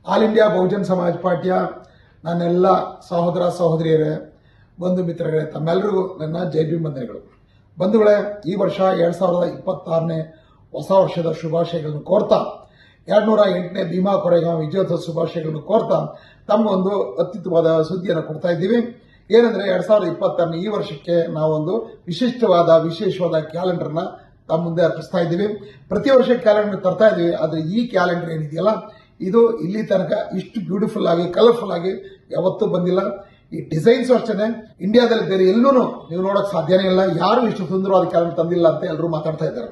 All India Bahujan Samaj ಪಾರ್ಟಿಯ ನನ್ನೆಲ್ಲ ಸಹೋದರ ಸಹೋದರಿಯರೇ, ಬಂಧು ಮಿತ್ರರೇ, ತಮ್ಮೆಲ್ಲರಿಗೂ ನನ್ನ ಜೈ ಭೀಮ್ ವಂದನೆಗಳು. ಬಂಧುಗಳೇ, ಈ ವರ್ಷ 2026ನೇ ಹೊಸ ವರ್ಷದ ಶುಭಾಶಯಗಳನ್ನು ಕೋರ್ತಾ 208ನೇ ಭೀಮಾ ಕೊರೆಗಾಂವ್ ವಿಜಯೋತ್ಸವ ಶುಭಾಶಯಗಳನ್ನು ಕೋರ್ತಾ ತಮಗೊಂದು ಅತ್ಯುತ್ತಮವಾದ ಸುದ್ದಿಯನ್ನು ಕೊಡ್ತಾ ಇದ್ದೀವಿ. ಏನಂದ್ರೆ 2026ನೇ ಈ ವರ್ಷಕ್ಕೆ ನಾವೊಂದು ವಿಶೇಷವಾದ ಕ್ಯಾಲೆಂಡರ್ನ ತಮ್ಮ ಮುಂದೆ ಅರ್ಪಿಸ್ತಾ ಇದ್ದೀವಿ. ಪ್ರತಿ ವರ್ಷ ಕ್ಯಾಲೆಂಡರ್ ತರ್ತಾ ಇದ್ದೀವಿ. ಆದರೆ ಈ ಕ್ಯಾಲೆಂಡರ್ ಏನಿದೆಯಲ್ಲ, ಇದು ಇಲ್ಲಿ ತನಕ ಇಷ್ಟು ಬ್ಯೂಟಿಫುಲ್ ಆಗಿ ಕಲರ್ಫುಲ್ ಆಗಿ ಯಾವತ್ತೂ ಬಂದಿಲ್ಲ. ಈ ಡಿಸೈನ್ಸ್ ಅಷ್ಟೇ, ಇಂಡಿಯಾದಲ್ಲಿ ಬೇರೆ ಎಲ್ಲೂ ನೀವು ನೋಡಕ್ ಸಾಧ್ಯನೇ ಇಲ್ಲ. ಯಾರು ಇಷ್ಟು ಸುಂದರವಾದ ಕ್ಯಾಲೆಂಡರ್ ತಂದಿಲ್ಲ ಅಂತ ಎಲ್ಲರೂ ಮಾತಾಡ್ತಾ ಇದ್ದಾರೆ.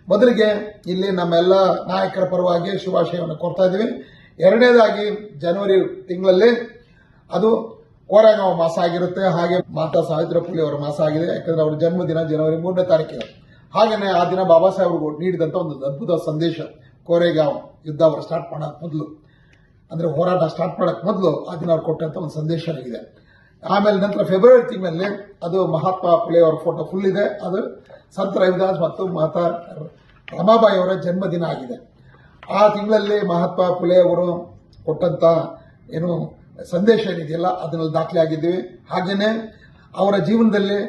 ಮೊದಲಿಗೆ ಇಲ್ಲಿ ನಮ್ಮೆಲ್ಲ ನಾಯಕರ ಪರವಾಗಿ ಶುಭಾಶಯವನ್ನು ಕೋರ್ತಾ ಇದ್ದೀವಿ. ಎರಡನೇದಾಗಿ ಜನವರಿ ತಿಂಗಳಲ್ಲಿ ಅದು ಕೊರೆಗಾಂವ್ ಮಾಸ ಆಗಿರುತ್ತೆ. ಹಾಗೆ ಮಾತಾ ಸಾವಿತ್ರಿ ಫುಲೆ ಅವರ ಮಾಸ ಆಗಿದೆ. ಯಾಕಂದ್ರೆ ಅವರ ಜನ್ಮದಿನ ಜನವರಿ 3ನೇ ತಾರೀಕಿಗೆ. ಹಾಗೇನೆ ಆ ದಿನ ಬಾಬಾ ಸಾಹೇಬರು ನೀಡಿದಂತ ಒಂದು ಅದ್ಭುತ ಸಂದೇಶ, ಕೊರೆಗಾಂವ್ ಯುದ್ಧ ಅವರು ಸ್ಟಾರ್ಟ್ ಮಾಡಕ್ ಮೊದಲು, ಅಂದ್ರೆ ಹೋರಾಟ ಸ್ಟಾರ್ಟ್ ಮಾಡಕ್ ಮೊದಲು ಆ ದಿನ ಅವ್ರು ಕೊಟ್ಟಂತ ಒಂದು ಸಂದೇಶ ಇದೆ. ಆಮೇಲೆ ನಂತರ ಫೆಬ್ರವರಿ ತಿಂಗಳಲ್ಲಿ ಅದು ಮಹಾತ್ಮ ಫುಲೆ ಅವರ ಫೋಟೋ ಫುಲ್ ಇದೆ. ಅದು ಸಂತ ರವಿದಾಸ್ ಮತ್ತು ಮಾತಾ ರಮಾಬಾಯಿ ಅವರ ಜನ್ಮದಿನ ಆಗಿದೆ. ಆ ತಿಂಗಳಲ್ಲಿ ಮಹಾತ್ಮ ಫುಲೆ ಅವರು ಕೊಟ್ಟಂತ ಏನು ಸಂದೇಶ ಏನಿದೆಯಲ್ಲ ಅದನ್ನೆಲ್ಲ ದಾಖಲೆ ಆಗಿದ್ದೀವಿ. ಹಾಗೇನೆ ಅವರ ಜೀವನದಲ್ಲಿ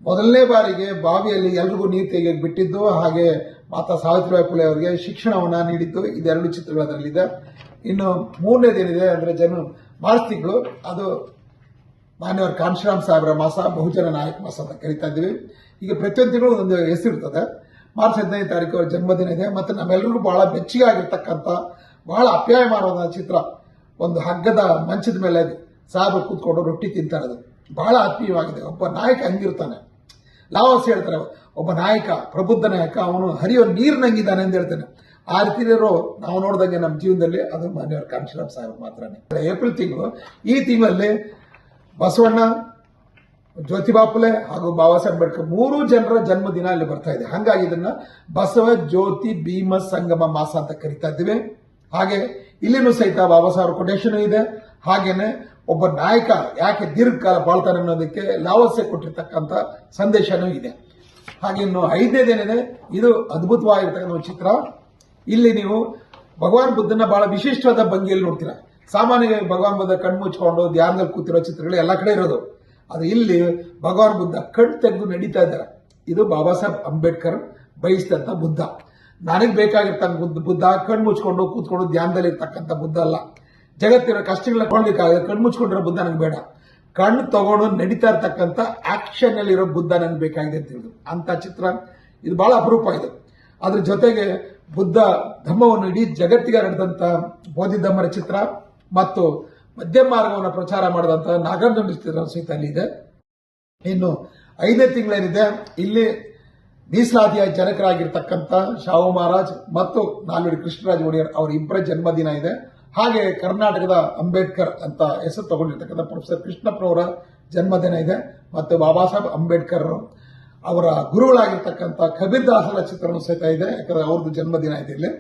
ಮೊದಲನೇ ಬಾರಿಗೆ ಬಾವಿಯಲ್ಲಿ ಎಲ್ರಿಗೂ ನೀರು ತೆಗೆಯಕ್ಕೆ ಬಿಟ್ಟಿದ್ದು, ಹಾಗೆ ಮಾತಾ ಸಾವಿತ್ರಿಬಾಯಿ ಫುಲೆ ಅವರಿಗೆ ಶಿಕ್ಷಣವನ್ನ ನೀಡಿದ್ದು, ಇದೆರಡು ಚಿತ್ರಗಳು ಅದರಲ್ಲಿದೆ. ಇನ್ನು ಮೂರನೇದೇನಿದೆ ಅಂದ್ರೆ ಮಾರ್ಚ್ ತಿಂಗಳು, ಅದು ಮಾನ್ಯವರು ಕಾಂಶಿರಾಮ್ ಸಾಹೇಬರ ಮಾಸ, ಬಹುಜನ ನಾಯಕ ಮಾಸ ಅಂತ ಕರಿತಾ ಇದ್ದೀವಿ. ಈಗ ಪ್ರತಿಯೊಂದು ತಿಂಗಳು ಒಂದು ಹೆಸರಿರ್ತದೆ. ಮಾರ್ಚ್ 15ನೇ ತಾರೀಕು ಅವರ ಜನ್ಮದಿನ ಇದೆ. ಮತ್ತೆ ನಮ್ಮೆಲ್ಲರಿಗೂ ಬಹಳ ಬೆಚ್ಚಿಗೆ ಆಗಿರ್ತಕ್ಕಂಥ, ಬಹಳ ಅಪ್ಯಾಯಮಾನವಾದ ಚಿತ್ರ, ಒಂದು ಹಗ್ಗದ ಮಂಚದ ಮೇಲೆ ಸಾಹೇಬರು ಕೂತ್ಕೊಂಡು ರೊಟ್ಟಿ ತಿಂತಾ ಇರೋದು ಬಹಳ ಆತ್ಮೀಯವಾಗಿದೆ. ಒಬ್ಬ ನಾಯಕ ಹಂಗಿರ್ತಾನೆ. ಲಾವಸ್ ಹೇಳ್ತಾರೆ, ಒಬ್ಬ ನಾಯಕ, ಪ್ರಬುದ್ಧ ನಾಯಕ, ಅವನು ಹರಿಯೋ ನೀರಿನಂಗಿದ್ದಾನೆ ಅಂತ ಹೇಳ್ತಾನೆ. ಆ ರೀತಿ ಇರೋ ನಾವು ನೋಡಿದಂಗೆ ನಮ್ಮ ಜೀವನದಲ್ಲಿ ಅದು ಮಾನ್ಯವರು ಕಾಂಶಿರಾಮ್ ಸಾಹೇಬ್ ಮಾತ್ರನೇ. ಏಪ್ರಿಲ್ ತಿಂಗಳು, ಈ ತಿಂಗಳಲ್ಲಿ ಬಸವಣ್ಣ, ಜ್ಯೋತಿಬಾ ಫುಲೆ ಹಾಗೂ ಬಾಬಾ ಸಾಹೇಬ್ ಅಂಬೇಡ್ಕರ್ 3 ಜನರ ಜನ್ಮದಿನ ಇಲ್ಲಿ ಬರ್ತಾ ಇದೆ. ಹಾಗಾಗಿ ಇದನ್ನ ಬಸವ ಜ್ಯೋತಿ ಭೀಮ ಸಂಗಮ ಮಾಸ ಅಂತ ಕರಿತಾ ಇದ್ದೀವಿ. ಹಾಗೆ ಇಲ್ಲಿನೂ ಸಹಿತ ಬಾಬಾ ಸಾಹೇಬ್ ಕೊಟೇಶನ್ ಇದೆ. ಹಾಗೇನೆ ಒಬ್ಬ ನಾಯಕ ಯಾಕೆ ದೀರ್ಘಕಾಲ ಬಾಳ್ತಾನೆ ಅನ್ನೋದಕ್ಕೆ ಲಾವಸ್ಸೆ ಕೊಟ್ಟಿರ್ತಕ್ಕಂಥ ಸಂದೇಶನೂ ಇದೆ. ಹಾಗೆ ಇನ್ನು 5ನೇದೇನಿದೆ, ಇದು ಅದ್ಭುತವಾಗಿರ್ತಕ್ಕಂಥ ಒಂದು ಚಿತ್ರ. ಇಲ್ಲಿ ನೀವು ಭಗವಾನ್ ಬುದ್ಧನ ಬಹಳ ವಿಶಿಷ್ಟವಾದ ಭಂಗಿಯಲ್ಲಿ ನೋಡ್ತೀರಾ. ಸಾಮಾನ್ಯವಾಗಿ ಭಗವಾನ್ ಬುದ್ಧ ಕಣ್ಣು ಮುಚ್ಕೊಂಡು ಧ್ಯಾನದಲ್ಲಿ ಕೂತಿರೋ ಚಿತ್ರಗಳು ಎಲ್ಲ ಕಡೆ ಇರೋದು. ಅದು ಇಲ್ಲಿ ಭಗವಾನ್ ಬುದ್ಧ ಕಣ್ಣು ತೆಗೆದು ನಡೀತಾ ಇದ್ದಾರೆ. ಇದು ಬಾಬಾ ಸಾಹೇಬ್ ಅಂಬೇಡ್ಕರ್ ಬಯಸಿದಂತ ಬುದ್ಧ. ನನಗೆ ಬೇಕಾಗಿರ್ತಕ್ಕಂಥ ಬುದ್ಧ ಕಣ್ಣು ಮುಚ್ಕೊಂಡು ಕೂತ್ಕೊಂಡು ಧ್ಯಾನದಲ್ಲಿ ಇರ್ತಕ್ಕಂಥ ಬುದ್ಧ ಅಲ್ಲ. ಜಗತ್ತಿನ ಕಷ್ಟಗಳನ್ನ ಕೊಳ್ಳಲಿಕ್ಕಾಗ ಕಣ್ಣು ಮುಚ್ಕೊಂಡಿರೋ ಬುದ್ಧ ನನಗೆ ಬೇಡ, ಕಣ್ಣು ತಗೊಂಡು ನಡೀತಾ ಇರ್ತಕ್ಕಂಥ ಆಕ್ಷನ್ ಅಲ್ಲಿ ಇರೋ ಬುದ್ಧ ನನಗೆ ಬೇಕಾಗಿದೆ ಅಂತ ಹೇಳಿದ್ರು. ಅಂತ ಚಿತ್ರ ಇದು ಬಹಳ ಅಪರೂಪ ಇದು. ಅದ್ರ ಜೊತೆಗೆ ಬುದ್ಧ ಧಮ್ಮವನ್ನು ಇಡೀ ಜಗತ್ತಿಗೆ ಹರಡಿದಂತ ಬೋಧಿಧಮ್ಮರ ಚಿತ್ರ ಮತ್ತು ಮಧ್ಯಮ ಮಾರ್ಗವನ್ನು ಪ್ರಚಾರ ಮಾಡಿದಂತ ನಾಗಾರ್ಜುನ ಚಿತ್ರ ಸಹಿತ ಅಲ್ಲಿ ಇದೆ. ಇನ್ನು 5ನೇ ತಿಂಗಳೇನಿದೆ, ಇಲ್ಲಿ ಮೀಸಲಾತಿಯ ಜನಕರಾಗಿರ್ತಕ್ಕಂಥ ಶಾಹು ಮಹಾರಾಜ್ ಮತ್ತು ನಾಲ್ವಡಿ ಕೃಷ್ಣರಾಜ ಒಡೆಯರ್ ಅವರ ಇಬ್ಬರ ಜನ್ಮದಿನ ಇದೆ. ಹಾಗೆ ಕರ್ನಾಟಕದ ಅಂಬೇಡ್ಕರ್ ಅಂತ ಹೆಸರು ತಗೊಂಡಿರ್ತಕ್ಕಂಥ ಪ್ರೊಫೆಸರ್ ಕೃಷ್ಣಪ್ಪನವರ ಜನ್ಮದಿನ ಇದೆ. ಮತ್ತು ಬಾಬಾ ಸಾಹೇಬ್ ಅಂಬೇಡ್ಕರ್ ಅವರ ಗುರುಗಳಾಗಿರ್ತಕ್ಕಂಥ ಕಬೀರ್ ದಾಸರ ಚಿತ್ರನೂ ಸಹಿತ ಇದೆ. ಯಾಕಂದ್ರೆ ಅವ್ರದ್ದು ಜನ್ಮದಿನ ಇದೆ ಇಲ್ಲಿ.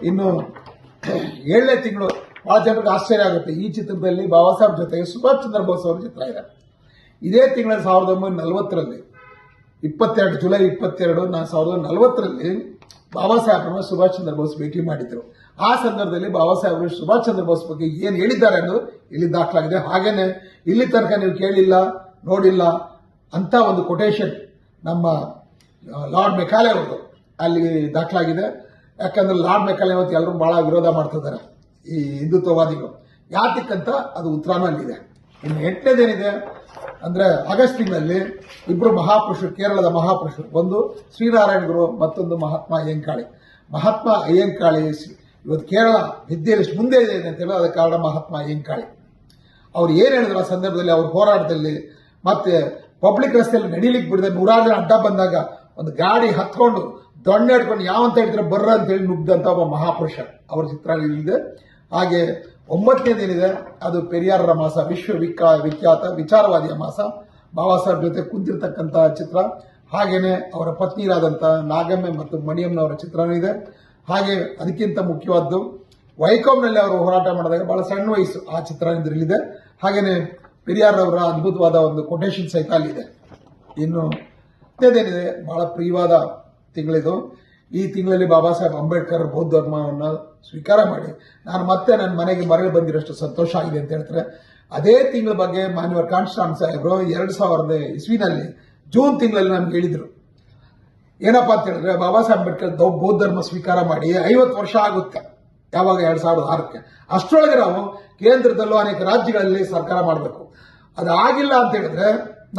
ಇನ್ನು 7ನೇ ತಿಂಗಳು ಬಹಳ ಜನರಿಗೆ ಆಶ್ಚರ್ಯ ಆಗುತ್ತೆ. ಈ ಚಿತ್ರದಲ್ಲಿ ಬಾಬಾ ಸಾಹೇಬ್ ಜೊತೆಗೆ ಸುಭಾಷ್ ಚಂದ್ರ ಬೋಸ್ ಅವರ ಚಿತ್ರ ಇದೆ. ಇದೇ ತಿಂಗಳ 1940ರಲ್ಲಿ 22 ಜುಲೈ 22 1940ರಲ್ಲಿ ಬಾಬಾ ಸಾಹೇಬ್ರನ್ನ ಸುಭಾಷ್ ಚಂದ್ರ ಬೋಸ್ ಭೇಟಿ ಮಾಡಿದ್ರು. ಆ ಸಂದರ್ಭದಲ್ಲಿ ಬಾಬಾ ಸಾಹೇಬರು ಸುಭಾಷ್ ಚಂದ್ರ ಬೋಸ್ ಬಗ್ಗೆ ಏನು ಹೇಳಿದ್ದಾರೆ ಅನ್ನೋದು ಇಲ್ಲಿ ದಾಖಲಾಗಿದೆ. ಹಾಗೇನೆ ಇಲ್ಲಿ ತನಕ ನೀವು ಕೇಳಿಲ್ಲ, ನೋಡಿಲ್ಲ ಅಂತ ಒಂದು ಕೊಟೇಶನ್ ನಮ್ಮ ಲಾರ್ಡ್ ಮೆಕಾಲೆ ಅವ್ರದ್ದು ಅಲ್ಲಿ ದಾಖಲಾಗಿದೆ. ಯಾಕಂದ್ರೆ ಲಾರ್ಡ್ ಮೆಕಾಲೆ ಅವತ್ತು ಎಲ್ಲರೂ ಬಹಳ ವಿರೋಧ ಮಾಡ್ತಿದ್ದಾರೆ, ಈ ಹಿಂದುತ್ವವಾದಿಗಳು. ಯಾತಕ್ಕಂತ ಅದು ಉತ್ತರಾನು ಅಲ್ಲಿದೆ. ಇನ್ನು 8ನೇದೇನಿದೆ ಅಂದ್ರೆ ಆಗಸ್ಟ್ ತಿಂಗಳಲ್ಲಿ ಇಬ್ಬರು ಮಹಾಪುರುಷರು, ಕೇರಳದ ಮಹಾಪುರುಷರು, ಒಂದು ಶ್ರೀನಾರಾಯಣ ಗುರು, ಮತ್ತೊಂದು ಮಹಾತ್ಮ ಅಯ್ಯಂಕಾಳಿ. ಮಹಾತ್ಮ ಅಯ್ಯಂಕಾಳಿ ಇವತ್ತು ಕೇರಳ ವಿದ್ಯೆಯಲ್ಲಿ ಮುಂದೆ ಇದೆ ಅಂತ ಹೇಳಿ ಅದಕ್ಕೆ ಕಾರಣ ಮಹಾತ್ಮ ಅಯ್ಯಂಕಾಳಿ. ಅವ್ರು ಏನ್ ಹೇಳಿದ್ರು ಆ ಸಂದರ್ಭದಲ್ಲಿ, ಅವ್ರ ಹೋರಾಟದಲ್ಲಿ, ಮತ್ತೆ ಪಬ್ಲಿಕ್ ರಸ್ತೆಯಲ್ಲಿ ನಡೀಲಿಕ್ಕೆ ಬಿಡದೆ 100 ಜನ ಅಡ್ಡ ಬಂದಾಗ ಒಂದು ಗಾಡಿ ಹತ್ಕೊಂಡು ದೊಣ್ಣೆ ಹಿಡ್ಕೊಂಡು ಯಾವಂತ ಹೇಳ್ತಾರೆ ಬರ್ರ ಅಂತ ಹೇಳಿ ನುಗ್ಗಂತ ಒಬ್ಬ ಮಹಾಪುರುಷ, ಅವರ ಚಿತ್ರ ಇದೆ. ಹಾಗೆ 9ನೇದೇನಿದೆ, ಅದು ಪೆರಿಯಾರರ ಮಾಸ, ವಿಖ್ಯಾತ ವಿಚಾರವಾದಿಯ ಮಾಸ. ಬಾಬಾ ಸಾಹೇಬ್ ಜೊತೆ ಕುಂತಿರ್ತಕ್ಕಂಥ ಚಿತ್ರ. ಹಾಗೇನೆ ಅವರ ಪತ್ನಿಯರಾದಂಥ ನಾಗಮ್ಮ ಮತ್ತು ಮಣಿಯಮ್ಮನವರ ಚಿತ್ರನೂ ಇದೆ. ಹಾಗೆ ಅದಕ್ಕಿಂತ ಮುಖ್ಯವಾದ್ದು ವೈಕೋಮ್ನಲ್ಲಿ ಅವರು ಹೋರಾಟ ಮಾಡಿದಾಗ ಬಹಳ ಸಣ್ಣ ವಯಸ್ಸು, ಆ ಚಿತ್ರ ಇದರಲ್ಲಿದೆ. ಹಾಗೇನೆ ಪೆರಿಯಾರವರ ಅದ್ಭುತವಾದ ಒಂದು ಕೊಟೇಶನ್ ಸಹಿತ ಅಲ್ಲಿದೆ. ಇನ್ನು ಏನಿದೆ, ಬಹಳ ಪ್ರಿಯವಾದ ತಿಂಗಳಿದು. ಈ ತಿಂಗಳಲ್ಲಿ ಬಾಬಾ ಸಾಹೇಬ್ ಅಂಬೇಡ್ಕರ್ ಬೌದ್ಧ ಧರ್ಮವನ್ನು ಸ್ವೀಕಾರ ಮಾಡಿ ನಾನು ಮತ್ತೆ ನನ್ನ ಮನೆಗೆ ಮರಳಿ ಬಂದಿರೋಷ್ಟು ಸಂತೋಷ ಆಗಿದೆ ಅಂತ ಹೇಳ್ತಾರೆ. ಅದೇ ತಿಂಗಳ ಬಗ್ಗೆ ಮಾನ್ಯ ಕಾಂಶರಾಮ್ ಸಾಹೇಬರು 2000 ಇಸ್ವಿನಲ್ಲಿ ಜೂನ್ ತಿಂಗಳಲ್ಲಿ ನಮ್ಗೆ ಹೇಳಿದ್ರು. ಏನಪ್ಪಾ ಅಂತ ಹೇಳಿದ್ರೆ, ಬಾಬಾ ಸಾಹೇಬ್ ಅಂಬೇಡ್ಕರ್ ಬೌದ್ಧ ಧರ್ಮ ಸ್ವೀಕಾರ ಮಾಡಿ 50 ವರ್ಷ ಆಗುತ್ತೆ. ಯಾವಾಗ 2006ಕ್ಕೆ. ಅಷ್ಟರೊಳಗೆ ನಾವು ಕೇಂದ್ರದಲ್ಲೂ ಅನೇಕ ರಾಜ್ಯಗಳಲ್ಲಿ ಸರ್ಕಾರ ಮಾಡಬೇಕು. ಅದಾಗಿಲ್ಲ ಅಂತ ಹೇಳಿದ್ರೆ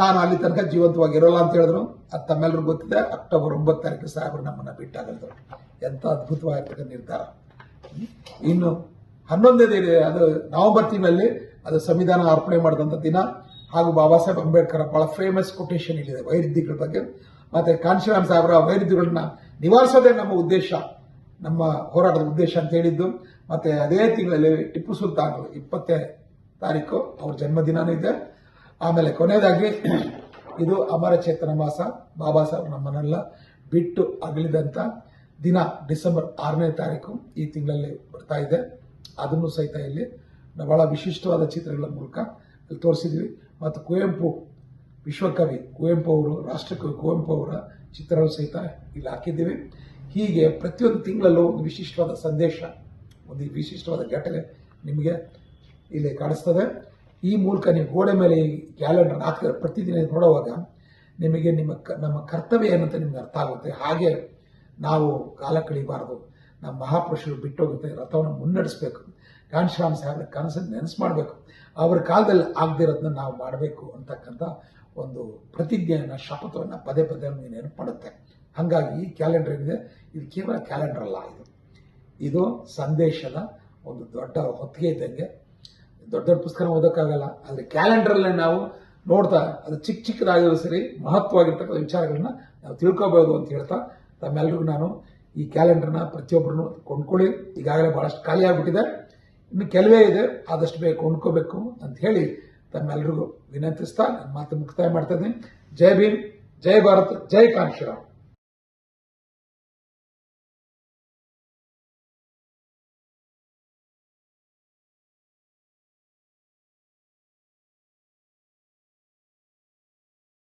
ನಾನು ಅಲ್ಲಿ ತನಕ ಜೀವಂತವಾಗಿರೋಲ್ಲ ಅಂತ ಹೇಳಿದ್ರು. ಅದು ತಮ್ಮೆಲ್ಲರಿಗೂ ಗೊತ್ತಿದೆ. ಅಕ್ಟೋಬರ್ 9 ಸಾಹೇಬರು ನಮ್ಮನ್ನ ಬಿಟ್ಟಾಗಲಿದ್ರು. ಎಂತ ಅದ್ಭುತವಾಗಿರ್ತಕ್ಕಂಥ ನಿರ್ಧಾರ. ಇನ್ನು 11ನೇ ಅದು ನವೆಂಬರ್ ತಿಂಗಳಲ್ಲಿ ಅದು ಸಂವಿಧಾನ ಅರ್ಪಣೆ ಮಾಡಿದಂಥ ದಿನ. ಹಾಗೂ ಬಾಬಾ ಸಾಹೇಬ್ ಅಂಬೇಡ್ಕರ್ ಬಹಳ ಫೇಮಸ್ ಕೊಟೇಶನ್ ಇಲ್ಲಿದೆ ವೈರುಧ್ಯಗಳ ಬಗ್ಗೆ. ಮತ್ತೆ ಕಾಂಶಿರಾಮ್ ಸಾಹೇಬರ ವೈರುಧ್ಯಗಳನ್ನ ನಿವಾರಿಸೋದೇ ನಮ್ಮ ಉದ್ದೇಶ, ನಮ್ಮ ಹೋರಾಟದ ಉದ್ದೇಶ ಅಂತ ಹೇಳಿದ್ದು. ಮತ್ತೆ ಅದೇ ತಿಂಗಳಲ್ಲಿ ಟಿಪ್ಪು ಸುಲ್ತಾನ್ 20ನೇ ತಾರೀಕು ಅವ್ರ ಜನ್ಮದಿನನೂ ಇದೆ. ಆಮೇಲೆ ಕೊನೆಯದಾಗಿ ಇದು ಅಮರ ಚೇತನ ಮಾಸ. ಬಾಬಾ ಸಾಹೇಬ್ ನಮ್ಮನ್ನೆಲ್ಲ ಬಿಟ್ಟು ಅಗಲಿದಂಥ ದಿನ ಡಿಸೆಂಬರ್ 6ನೇ ತಾರೀಕು ಈ ತಿಂಗಳಲ್ಲಿ ಬರ್ತಾ ಇದೆ. ಅದನ್ನು ಸಹಿತ ಇಲ್ಲಿ ಬಹಳ ವಿಶಿಷ್ಟವಾದ ಚಿತ್ರಗಳ ಮೂಲಕ ಇಲ್ಲಿ ತೋರಿಸಿದ್ವಿ. ಮತ್ತು ಕುವೆಂಪು ವಿಶ್ವಕವಿ ಕುವೆಂಪು ಅವರು, ರಾಷ್ಟ್ರಕವಿ ಕುವೆಂಪು ಅವರ ಚಿತ್ರಗಳು ಸಹಿತ ಇಲ್ಲಿ ಹಾಕಿದ್ದೀವಿ. ಹೀಗೆ ಪ್ರತಿಯೊಂದು ತಿಂಗಳಲ್ಲೂ ಒಂದು ವಿಶಿಷ್ಟವಾದ ಸಂದೇಶ, ಒಂದು ವಿಶಿಷ್ಟವಾದ ಘಟನೆ ನಿಮಗೆ ಇಲ್ಲಿ ಕಾಣಿಸ್ತದೆ. ಈ ಮೂಲಕ ನೀವು ಗೋಡೆ ಮೇಲೆ ಈ ಕ್ಯಾಲೆಂಡರ್ ಹಾಕಿದ್ರೆ ಪ್ರತಿದಿನ ನೋಡುವಾಗ ನಿಮಗೆ ನಮ್ಮ ಕರ್ತವ್ಯ ಏನಂತ ನಿಮ್ಗೆ ಅರ್ಥ ಆಗುತ್ತೆ. ಹಾಗೆ ನಾವು ಕಾಲ ಕಳಿಬಾರದು. ನಮ್ಮ ಮಹಾಪುರುಷರು ಬಿಟ್ಟೋಗುತ್ತೆ, ರಥವನ್ನು ಮುನ್ನಡೆಸಬೇಕು. ಕಾಂಶಿರಾಮ್ ಸಾಹೇಬ್ರ ಕನಸನ್ನು ನೆನೆಸು ಮಾಡಬೇಕು. ಅವರ ಕಾಲದಲ್ಲಿ ಆಗದೆ ಇರೋದನ್ನ ನಾವು ಮಾಡಬೇಕು ಅಂತಕ್ಕಂಥ ಒಂದು ಪ್ರತಿಜ್ಞೆಯನ್ನು, ಶಪಥವನ್ನು ಪದೇ ಪದೇ ನಮಗೆ ನೆನಪು ಮಾಡುತ್ತೆ. ಹಾಗಾಗಿ ಈ ಕ್ಯಾಲೆಂಡರ್ ಏನಿದೆ ಇದು ಕೇವಲ ಕ್ಯಾಲೆಂಡರ್ ಅಲ್ಲ, ಇದು ಸಂದೇಶದ ಒಂದು ದೊಡ್ಡ ಹೊತ್ತಿಗೆ ಇದ್ದಂಗೆ. ದೊಡ್ಡ ದೊಡ್ಡ ಪುಸ್ತಕ ಓದೋಕ್ಕಾಗಲ್ಲ, ಆದರೆ ಕ್ಯಾಲೆಂಡರಲ್ಲೇ ನಾವು ನೋಡ್ತಾ ಅದು ಚಿಕ್ಕದಾಗಿರೋ ಸರಿ ಮಹತ್ವವಾಗಿರ್ತಕ್ಕಂಥ ವಿಚಾರಗಳನ್ನ ನಾವು ತಿಳ್ಕೋಬಹುದು ಅಂತ ಹೇಳ್ತಾ ತಮ್ಮೆಲ್ಲರಿಗೂ ನಾನು ಈ ಕ್ಯಾಲೆಂಡರ್ನ ಪ್ರತಿಯೊಬ್ಬರನ್ನು ಕೊಂಡ್ಕೊಳ್ಳಿ. ಈಗಾಗಲೇ ಬಹಳಷ್ಟು ಖಾಲಿ ಆಗಿಬಿಟ್ಟಿದೆ, ಇನ್ನು ಕೆಲವೇ ಇದೆ, ಆದಷ್ಟು ಬೇಗ ಕೊಂಡ್ಕೋಬೇಕು ಅಂತ ಹೇಳಿ ತಮ್ಮೆಲ್ಲರಿಗೂ ವಿನಂತಿಸ್ತಾ ನನ್ನ ಮಾತು ಮುಕ್ತಾಯ ಮಾಡ್ತಾ ಇದ್ದೀನಿ. ಜೈ ಭೀಮ್, ಜೈ ಭಾರತ್, ಜೈ ಕಾಂಶಿರಾಮ್.